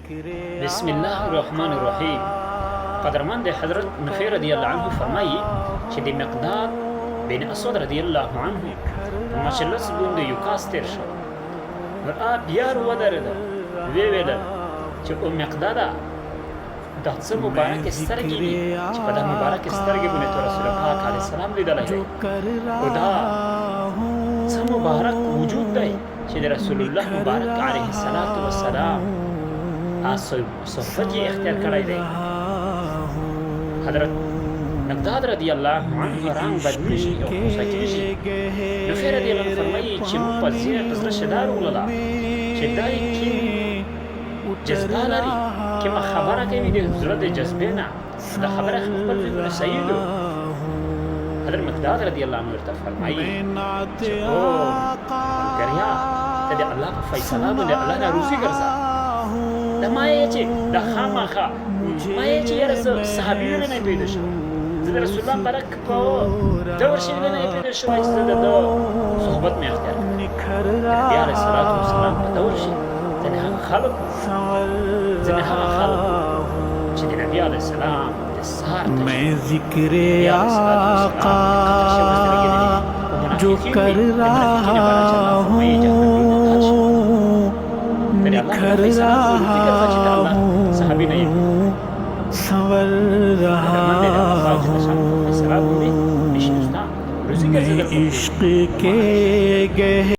बिस्मिल्लाहिर्रहमानिर्रहीम। क़दरमंद हज़रत नफ़ी रदियल्लाहु अन्हु फरमाई कि दी मिक़दाद बिन असवद रदियल्लाहु अन्हु मशल्लस bunde yukaster sho a biyar wadarada wewela che o miqdada datsa mubarak stargi di che pada mubarak stargi bune to rasul pak alayhi salam lidala hai oda sa mubarak wujud dai che rasulullah mubarak alayhi salatu wassalam sohbat ye ikhtiyar karai dai हज़रत Miqdad रदियल्लाहु अन्हु रंग बदमिशी और खुशकिशी नफ़ी रदियल्लाहु फरमाई कि मु पज़िर पज़र शदार उलला Shaddai की जज्बालारी कि मैं खबरा के भी ज़रूरत जज्बेना दा खबरा खबर भी बोले सईदो हज़रत मिक़दाद रदियल्लाहु अन्हु इर्ता फरमाई कि ओ गरिया तदे अल्लाह का फैसला बोले अल्लाह ना रूज़ी करसा दा माये चे दा खामा खा माये चे यार साहबियों ने नहीं पैदा शो ज़रा रसूलुल्लाह बारक को दौर शिले नहीं पैदा शो आज ज़रा दो सोहबत में अख्तियार यार सलातो सलाम दौर शि ज़ने खालब जिन नबी अलैहि सलाम सार मैं ज़िक्रे आका जो कर रहा हूँ निखर रहा हूँ संवर रहा हूँ इश्क़ के गहरे